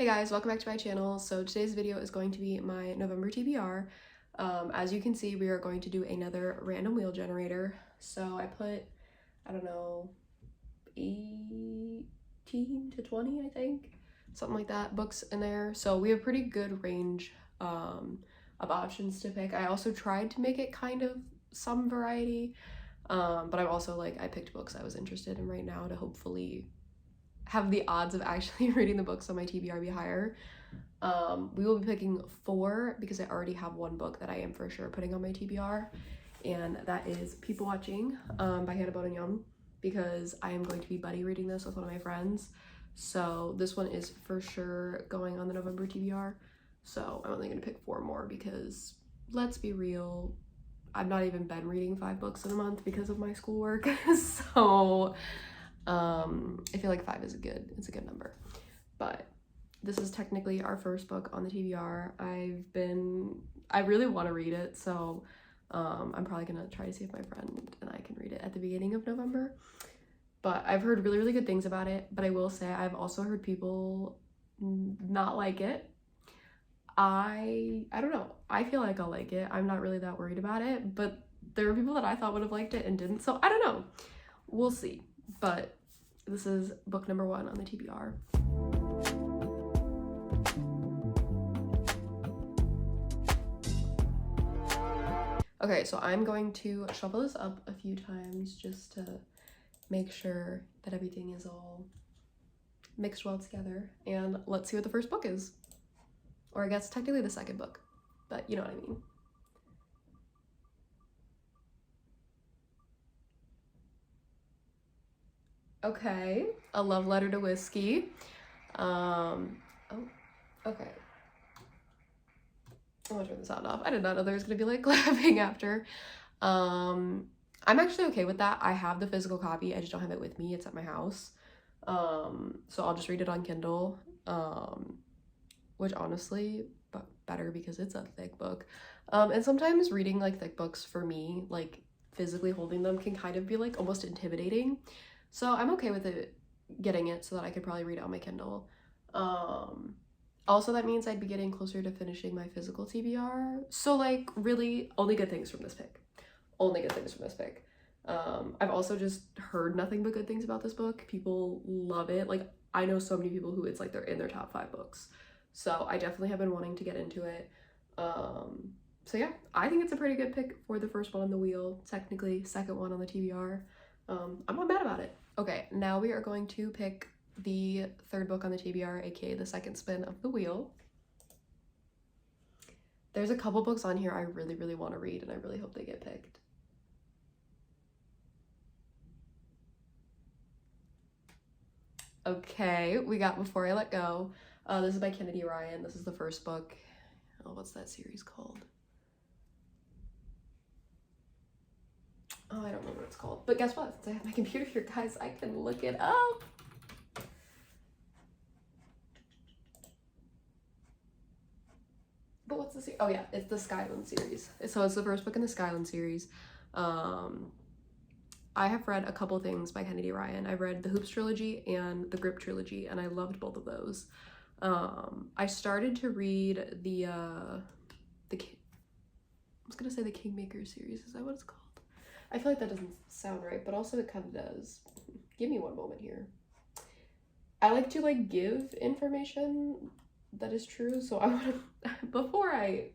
Hey guys, welcome back to my channel. So today's video is going to be my November TBR. As you can see, we are going to do another random wheel generator. So I put, I don't know, 18 to 20, I think, something like that, books in there. So we have pretty good range of options to pick. I also tried to make it kind of some variety, but I'm also I picked books I was interested in right now to hopefully have the odds of actually reading the books on my TBR be higher. We will be picking 4 because I already have one book that I am for sure putting on my TBR, and that is People Watching by Hannah Boden Young, because I am going to be buddy reading this with one of my friends. So this one is for sure going on the November TBR. So I'm only going to pick 4 more because, let's be real, I've not even been reading 5 books in a month because of my schoolwork. So I feel like 5 is a good number. But this is technically our first book on the TBR. I really want to read it, so I'm probably gonna try to see if my friend and I can read it at the beginning of November. But I've heard really, really good things about it, but I will say I've also heard people not like it. I don't know. I feel like I'll like it. I'm not really that worried about it, but there were people that I thought would have liked it and didn't, so I don't know. We'll see. But this is book number 1 on the TBR. Okay, so I'm going to shuffle this up a few times just to make sure that everything is all mixed well together. And let's see what the first book is. Or I guess technically the second book, but you know what I mean. Okay, A Love Letter to Whiskey. Oh, okay. I'm gonna turn the sound off. I did not know there was gonna be clapping after. I'm actually okay with that. I have the physical copy, I just don't have it with me. It's at my house. So I'll just read it on Kindle. Which honestly, but better because it's a thick book. And sometimes reading thick books for me, physically holding them, can kind of be almost intimidating. So I'm okay with it, getting it so that I could probably read it on my Kindle. Also, that means I'd be getting closer to finishing my physical TBR. So really only good things from this pick. Only good things from this pick. I've also just heard nothing but good things about this book. People love it. I know so many people who it's they're in their top 5 books. So I definitely have been wanting to get into it. So yeah, I think it's a pretty good pick for the first one on the wheel. Technically, second one on the TBR. I'm not mad about it. Okay, now we are going to pick the third book on the TBR, aka the second spin of the wheel. There's a couple books on here I really, really want to read, and I really hope they get picked. Okay, we got Before I Let Go. This is by Kennedy Ryan. This is the first book. Oh, what's that series called? Oh, I don't remember what it's called. But guess what? Since I have my computer here, guys, I can look it up. But what's the series? Oh yeah, it's the Skyland series. So it's the first book in the Skyland series. I have read a couple things by Kennedy Ryan. I've read the Hoops trilogy and the Grip trilogy, and I loved both of those. I started to read the Kingmaker series. Is that what it's called? I feel like that doesn't sound right, but also it kind of does. Give me one moment here. I like to give information that is true, so I want to before I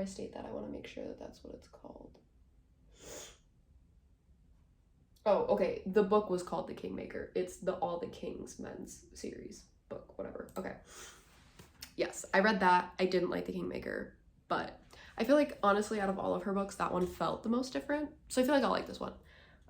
state that, I want to make sure that that's what it's called. Oh, okay. The book was called The Kingmaker. It's the All the King's Men's series book, whatever. Okay. Yes, I read that. I didn't like The Kingmaker, but I feel honestly, out of all of her books, that one felt the most different. So I feel I'll like this one.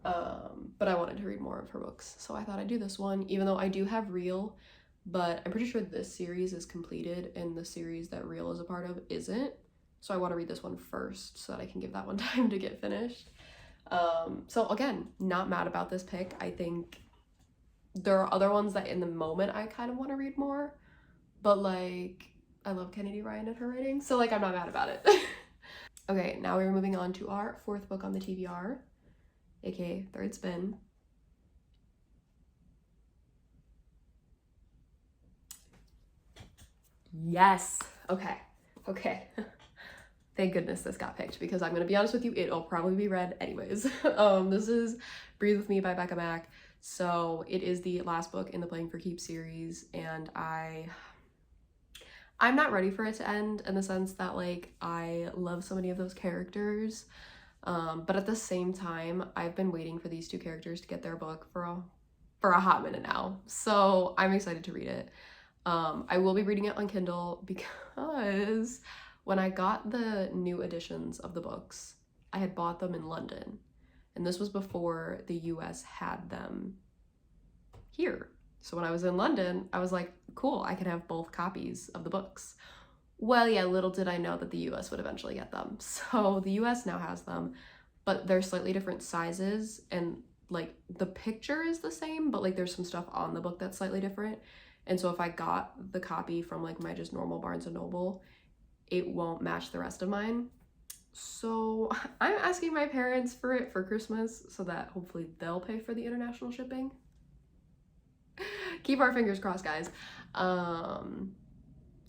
But I wanted to read more of her books, so I thought I'd do this one, even though I do have Real, but I'm pretty sure this series is completed and the series that Real is a part of isn't. So I want to read this one first so that I can give that one time to get finished. So again, not mad about this pick. I think there are other ones that in the moment I kind of want to read more, but I love Kennedy Ryan and her writing, so I'm not mad about it. Okay, now we're moving on to our 4th book on the TBR, aka third spin. Yes. Okay. Okay. Thank goodness this got picked, because I'm gonna be honest with you, it'll probably be read anyways. This is Breathe With Me by Becca Mack. So it is the last book in the Playing for Keeps series, and I'm not ready for it to end, in the sense that like I love so many of those characters, but at the same time I've been waiting for these two characters to get their book for a hot minute now, so I'm excited to read it. I will be reading it on Kindle because when I got the new editions of the books, I had bought them in London, and this was before the US had them here. So when I was in London, I was like, cool, I can have both copies of the books. Well, yeah, little did I know that the US would eventually get them. So the US now has them, but they're slightly different sizes, and like the picture is the same, but like there's some stuff on the book that's slightly different. And so if I got the copy from like my just normal Barnes & Noble, it won't match the rest of mine. So I'm asking my parents for it for Christmas so that hopefully they'll pay for the international shipping. Keep our fingers crossed, guys.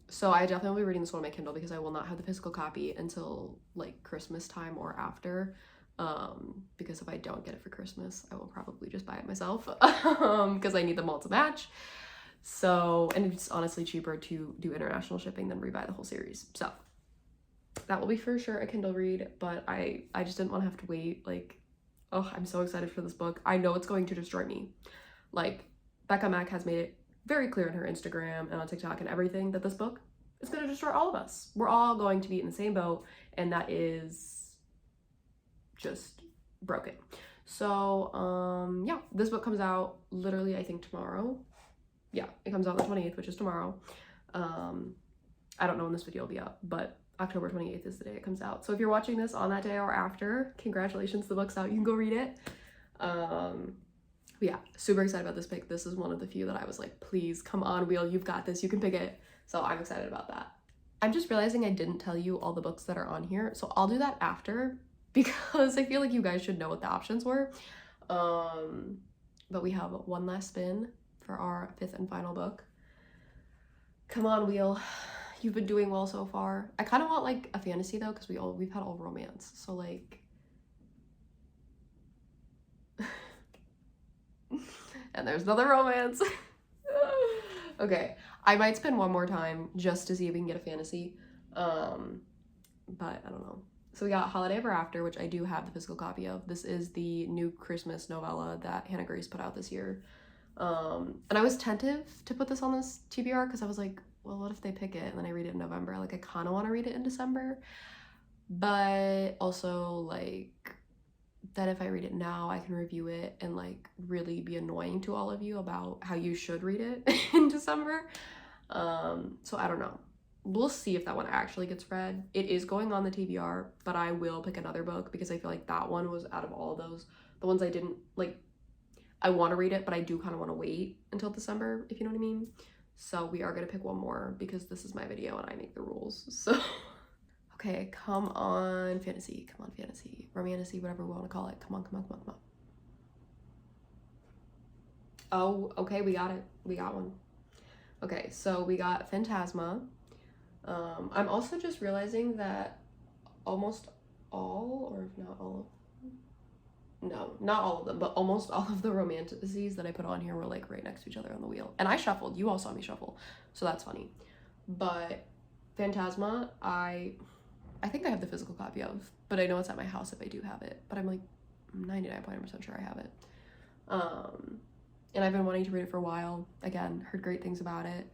So I definitely will be reading this one on my Kindle because I will not have the physical copy until like Christmas time or after. Because if I don't get it for Christmas, I will probably just buy it myself because I need them all to match. So, and it's honestly cheaper to do international shipping than rebuy the whole series. So that will be for sure a Kindle read, but I just didn't want to have to wait. Like, oh, I'm so excited for this book. I know it's going to destroy me. Like, Becca Mack has made it very clear on her Instagram and on TikTok and everything that this book is going to destroy all of us. We're all going to be in the same boat, and that is just broken. So, yeah, this book comes out literally, I think, tomorrow. Yeah, it comes out on the 28th, which is tomorrow. I don't know when this video will be up, but October 28th is the day it comes out. So if you're watching this on that day or after, congratulations, the book's out. You can go read it. But yeah, super excited about this pick. This is one of the few that I was like, please, come on, Wheel, you've got this. You can pick it. So I'm excited about that. I'm just realizing I didn't tell you all the books that are on here, so I'll do that after because I feel like you guys should know what the options were. But we have one last spin for our 5th and final book. Come on, Wheel. You've been doing well so far. I kind of want like a fantasy though, because we've had all romance. So like and there's another romance. Okay, I might spin one more time just to see if we can get a fantasy. But I don't know. So we got Holiday Ever After, which I do have the physical copy of. This is the new Christmas novella that Hannah Grace put out this year. And I was tentative to put this on this TBR because I was like, well, what if they pick it and then I read it in November? Like, I kind of want to read it in December, but also like that if I read it now, I can review it and like really be annoying to all of you about how you should read it in December. So I don't know. We'll see if that one actually gets read. It is going on the TBR, but I will pick another book because I feel like that one was out of all of those, the ones I didn't like. I want to read it, but I do kind of want to wait until December, if you know what I mean. So we are going to pick one more because this is my video and I make the rules. So, okay, come on, fantasy. Come on, fantasy. Romantasy, whatever we want to call it. Come on, come on, come on, come on. Oh, okay, we got it. We got one. Okay, so we got Phantasma. I'm also just realizing that almost all, or if not all of, no, not all of them, but almost all of the romanticities that I put on here were like right next to each other on the wheel. And I shuffled. You all saw me shuffle, so that's funny. But Phantasma, I think I have the physical copy of, but I know it's at my house if I do have it. But I'm like 99.9% sure I have it. And I've been wanting to read it for a while. Again, heard great things about it.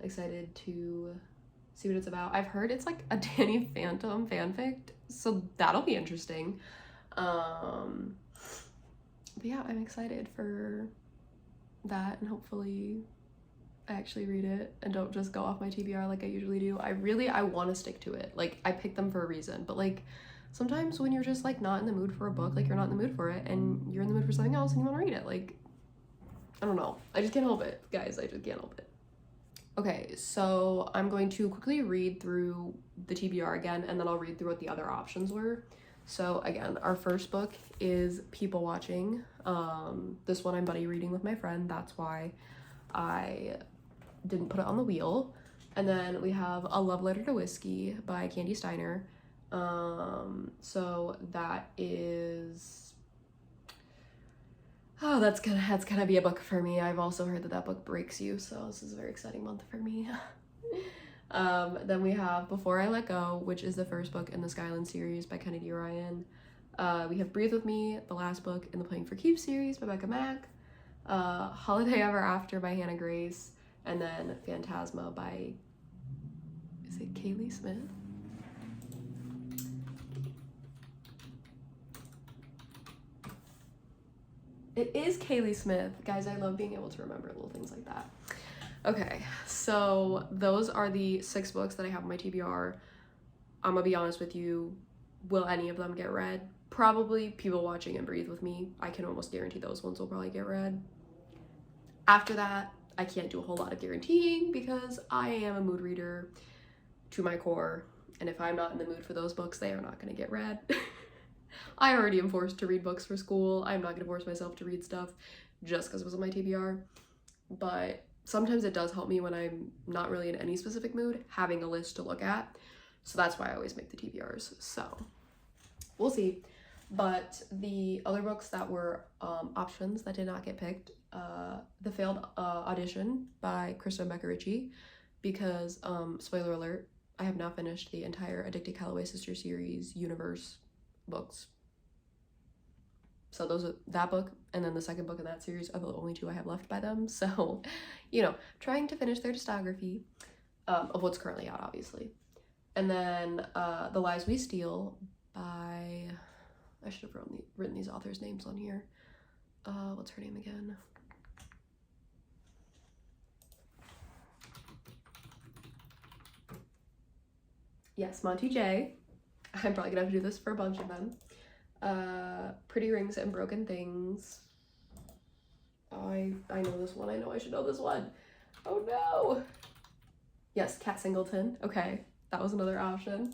Excited to see what it's about. I've heard it's like a Danny Phantom fanfic, so that'll be interesting. But yeah, I'm excited for that, and hopefully I actually read it and don't just go off my TBR like I usually do. I want to stick to it. Like, I picked them for a reason, but like sometimes when you're just like not in the mood for a book, like you're not in the mood for it and you're in the mood for something else and you want to read it, like, I don't know. I just can't help it, guys. I just can't help it. Okay, so I'm going to quickly read through the TBR again, and then I'll read through what the other options were. So again, our first book is People Watching. This one I'm buddy reading with my friend. That's why I didn't put it on the wheel. And then we have A Love Letter to Whiskey by Candy Steiner. So that is, oh, that's gonna be a book for me. I've also heard that that book breaks you, so this is a very exciting month for me. Then we have Before I Let Go, which is the first book in the Skyland series by Kennedy Ryan. We have Breathe With Me, the last book in the Playing for Keeps series by Becca Mack. Holiday Ever After by Hannah Grace, and then Phantasma by, is it Kaylee Smith? It is Kaylee Smith. Guys, I love being able to remember little things like that. Okay, so those are the 6 books that I have on my TBR. I'm gonna be honest with you, will any of them get read? Probably People Watching and Breathe With Me. I can almost guarantee those ones will probably get read. After that, I can't do a whole lot of guaranteeing because I am a mood reader to my core, and if I'm not in the mood for those books, they are not gonna get read. I already am forced to read books for school. I'm not gonna force myself to read stuff just because it was on my TBR. But sometimes it does help me when I'm not really in any specific mood, having a list to look at. So that's why I always make the TBRs. So we'll see. But the other books that were options that did not get picked, The Failed Audition by Krista Becca Ritchie, because, spoiler alert, I have now finished the entire Addicted Calloway Sister series universe books. So those are that book, and then the second book in that series are the only 2 I have left by them. So, you know, trying to finish their discography of what's currently out, obviously. And then The Lies We Steal by, I should have written these authors' names on here. What's her name again? Yes, Monty J. I'm probably gonna have to do this for a bunch of them. Pretty Rings and Broken Things. I know this one. I know I should know this one. Oh no. Yes, Kat Singleton. Okay, that was another option.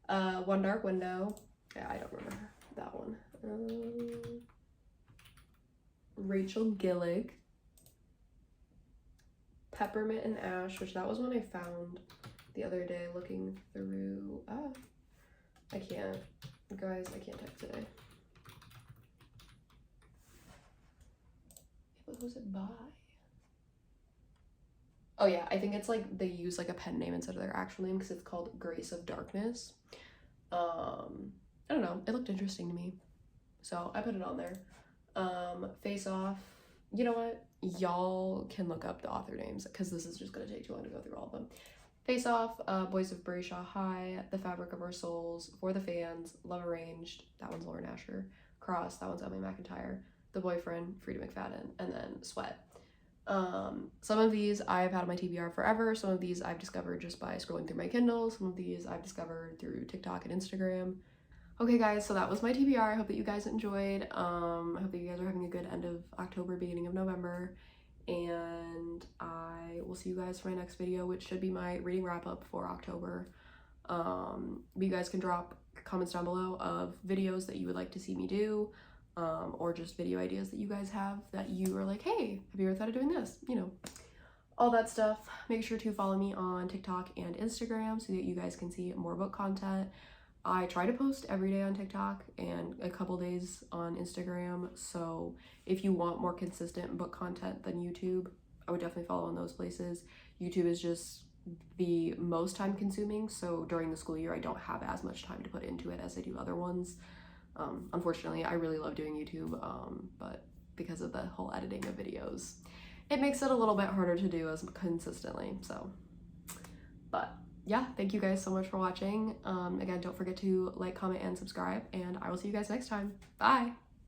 One Dark Window. Yeah, I don't remember that one. Rachel Gillig. Peppermint and Ash, which that was one I found the other day looking through. I can't. Guys, I can't type today. What was it by? Oh yeah, I think it's like they use like a pen name instead of their actual name because it's called Grace of Darkness. I don't know, it looked interesting to me, so I put it on there. Face Off. You know what? Y'all can look up the author names because this is just gonna take too long to go through all of them. Face Off, Boys of Brayshaw High, The Fabric of Our Souls, For the Fans, Love Arranged, that one's Lauren Asher, Cross, that one's Emily McIntyre, The Boyfriend, Frida McFadden, and then Sweat. Some of these I've had on my TBR forever, some of these I've discovered just by scrolling through my Kindle, some of these I've discovered through TikTok and Instagram. Okay guys, so that was my TBR. I hope that you guys enjoyed. I hope that you guys are having a good end of October, beginning of November. And I will see you guys for my next video, which should be my reading wrap up for October. You guys can drop comments down below of videos that you would like to see me do, or just video ideas that you guys have that you are like, hey, have you ever thought of doing this? You know, all that stuff. Make sure to follow me on TikTok and Instagram so that you guys can see more book content. I try to post every day on TikTok and a couple days on Instagram, so if you want more consistent book content than YouTube, I would definitely follow on those places. YouTube is just the most time consuming, so during the school year I don't have as much time to put into it as I do other ones. Unfortunately, I really love doing YouTube, but because of the whole editing of videos, it makes it a little bit harder to do as consistently, so. But yeah, thank you guys so much for watching. Again, don't forget to like, comment, and subscribe, and I will see you guys next time. Bye!